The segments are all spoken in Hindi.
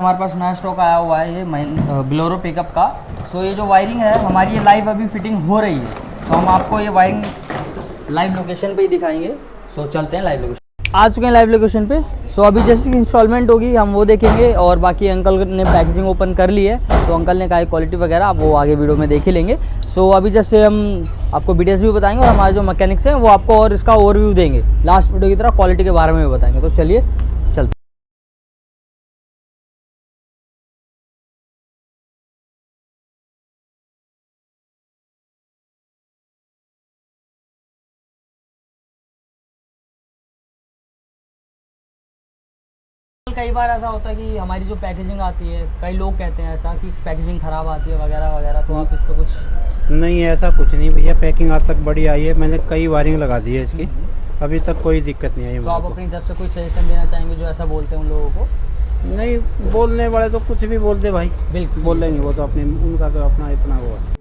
हमारे पास नया स्टॉक आया हुआ है ये बोलेरो पिकअप का। सो ये जो वायरिंग है हमारी ये लाइव अभी फिटिंग हो रही है, तो हम आपको ये वायरिंग लाइव लोकेशन पे ही दिखाएंगे। सो चलते हैं लाइव लोकेशन। आ चुके हैं लाइव लोकेशन पे। सो अभी जैसे इंस्टॉलमेंट होगी हम वो देखेंगे, और बाकी अंकल ने पैकेजिंग ओपन कर ली है, तो अंकल ने कहा क्वालिटी वगैरह आप वो आगे वीडियो में देख ही लेंगे। सो अभी जैसे हम आपको डिटेल्स भी बताएंगे और हमारे जो मैकेनिक्स हैं वो आपको और इसका ओवरव्यू देंगे लास्ट वीडियो की तरह, क्वालिटी के बारे में भी बताएंगे। तो चलिए चलते। कई बार ऐसा होता है कि हमारी जो पैकेजिंग आती है, कई लोग कहते हैं ऐसा कि पैकेजिंग ख़राब आती है वगैरह वगैरह, तो आप इस पर कुछ? नहीं, ऐसा कुछ नहीं भैया, पैकिंग आज तक बड़ी आई है। मैंने कई वायरिंग लगा दी है इसकी, अभी तक कोई दिक्कत नहीं आई। तो आप अपनी तरफ से कोई सजेशन देना चाहेंगे जो ऐसा बोलते हैं उन लोगों को? नहीं, बोलने वाले तो कुछ भी बोल दे भाई, बिल्कुल बोल लेंगे, वो तो अपने उनका तो अपना इतना वो है।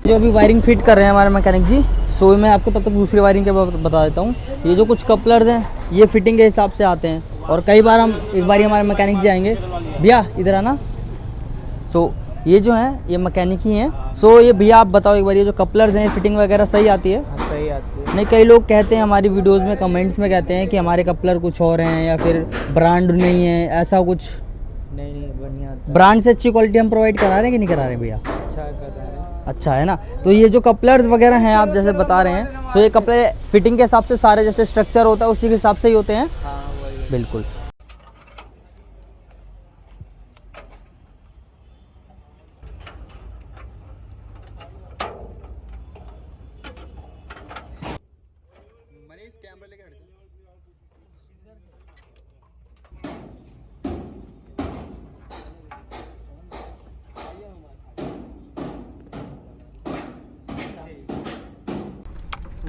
जो अभी वायरिंग फिट कर रहे हैं हमारे मैकेनिक जी, सो मैं आपको तब तक दूसरी वायरिंग के बता देता हूँ। ये जो कुछ कपलर्स हैं ये फिटिंग के हिसाब से आते हैं, और कई बार एक बार हमारे मैकेनिक जी आएंगे, भैया इधर आना। सो ये जो हैं ये मैकेनिक ही हैं। सो ये भैया आप बताओ एक बार, ये जो कपलर्स हैं फिटिंग वगैरह सही आती है? सही आती है। नहीं, कई लोग कहते हैं हमारी वीडियोज़ में कमेंट्स में कहते हैं कि हमारे कपलर कुछ और हैं या फिर ब्रांड नहीं है, ऐसा कुछ? नहीं, बढ़िया ब्रांड से अच्छी क्वालिटी हम प्रोवाइड करा रहे हैं कि नहीं करा रहे हैं भैया? अच्छा कर रहे हैं। अच्छा है ना। तो ये जो कपलर्स वगैरह हैं आप जैसे बता रहे हैं, सो ये कपड़े फिटिंग के हिसाब से सारे जैसे स्ट्रक्चर होता है उसी के हिसाब से ही होते हैं? हाँ, वही। बिल्कुल।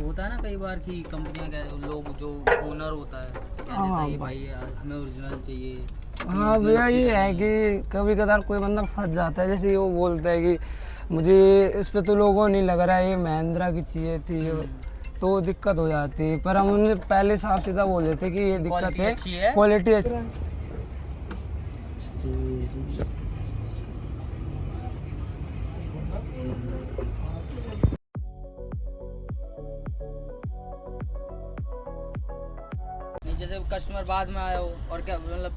होता है ना कई बार कि कंपनियां लोग जो ओनर होता है कह देता है कि भाई हमें ओरिजिनल चाहिए। हाँ भैया, ये है कि कभी कदार कोई बंदा फंस जाता है, जैसे वो बोलता है कि मुझे इस पे तो लोगो नहीं लग रहा है, ये महिंद्रा की चाहिए थी, तो दिक्कत हो जाती है। पर हम उन्हें पहले साफ सीधा बोल देते कि ये दिक्कत है, क्वालिटी अच्छी है। जैसे कस्टमर बाद में आया हो, और क्या मतलब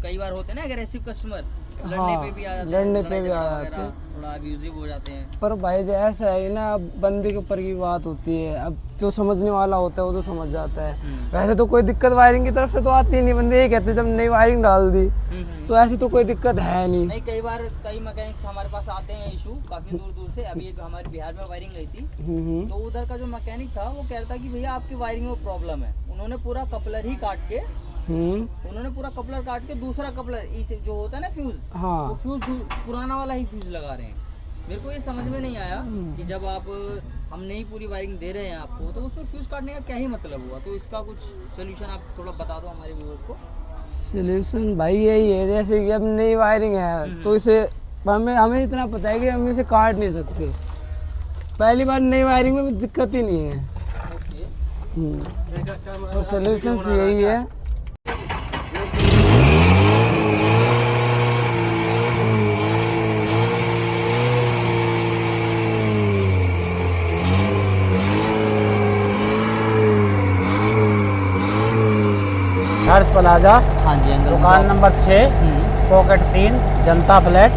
कई बार होते हैं ना अग्रेसिव कस्टमर, लड़ने पे भी आ जाते हैं, लड़ने पे भी आ जाते हैं, थोड़ा अब्यूजिव हो जाते हैं। पर भाई जो ऐसा है ना, अब बंदे के ऊपर की बात होती है, अब जो समझने वाला होता है वो तो समझ जाता है। वैसे तो कोई दिक्कत वायरिंग की तरफ से तो आती ही नहीं, बंदे ये कहते जब नई वायरिंग डाल दी तो ऐसी तो कोई दिक्कत है नहीं। नहीं, कई बार कई मैकेनिक्स हमारे पास आते हैं इशू काफी दूर दूर से। अभी एक हमारे बिहार में वायरिंग गई थी, तो उधर का जो मैकेनिक था वो कह रहा था कि भैया आपकी वायरिंग में प्रॉब्लम है। उन्होंने पूरा कपलर ही काट के दूसरा कपलर इस जो होता है ना फ्यूज, हाँ, वो फ्यूज पुराना वाला ही फ्यूज लगा रहे हैं। मेरे को ये समझ में नहीं आया कि जब आप हम नई पूरी वायरिंग दे रहे हैं आपको, तो उसमें फ्यूज काटने का क्या ही मतलब हुआ? तो इसका कुछ सोल्यूशन आप थोड़ा बता दो हमारे व्यूअर्स को। सोल्यूशन भाई यही है, जैसे कि अब नई वायरिंग है तो इसे हमें इतना पता है कि हम इसे काट नहीं सकते। पहली बार नई वायरिंग में दिक्कत ही नहीं है। तो सोल्यूशन यही है। हर्ष प्लाजा, हाँ जी अंकल, दुकान नंबर 6, पॉकेट 3, जनता फ्लैट,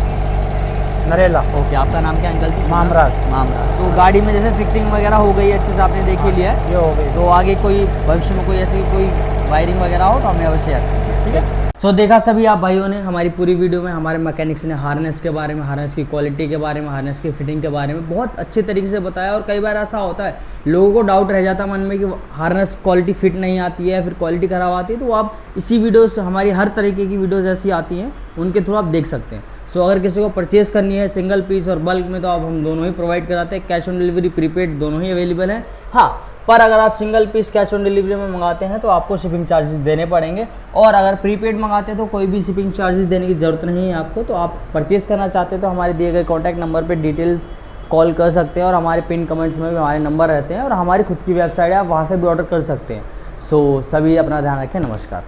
नरेला। ओके, आपका नाम क्या अंकल जी? मामराज। मामराज। तो गाड़ी में जैसे फिक्सिंग वगैरह हो गई अच्छे से, आपने देख ही लिया है, ये हो गई। तो आगे कोई भविष्य में कोई ऐसी कोई वायरिंग वगैरह हो तो हमें अवश्य याद कीजिए, ठीक है। सो देखा सभी आप भाइयों ने हमारी पूरी वीडियो में हमारे मैकेनिक्स ने हार्नेस के बारे में, हार्नेस की क्वालिटी के बारे में, हार्नेस की फिटिंग के बारे में बहुत अच्छे तरीके से बताया। और कई बार ऐसा होता है लोगों को डाउट रह जाता है मन में कि हार्नेस क्वालिटी फिट नहीं आती है, फिर क्वालिटी ख़राब आती है, तो आप इसी वीडियो से हमारी हर तरीके की वीडियोज़ ऐसी आती हैं उनके थ्रू आप देख सकते हैं। सो अगर किसी को परचेज़ करनी है सिंगल पीस और बल्क में तो आप हम दोनों ही प्रोवाइड कराते हैं, कैश ऑन डिलीवरी प्रीपेड दोनों ही अवेलेबल हैं। हाँ, पर अगर आप single piece cash on delivery में मंगाते हैं तो आपको शिपिंग चार्जेस देने पड़ेंगे, और अगर प्रीपेड मंगाते हैं तो कोई भी शिपिंग चार्जेस देने की ज़रूरत नहीं है आपको। तो आप परचेज़ करना चाहते हैं तो हमारे दिए गए कॉन्टैक्ट नंबर पर डिटेल्स कॉल कर सकते हैं, और हमारे पिन कमेंट्स में भी हमारे नंबर रहते हैं, और हमारी खुद की वेबसाइट है, आप वहाँ से भी ऑर्डर कर सकते हैं। सो सभी अपना ध्यान रखें, नमस्कार।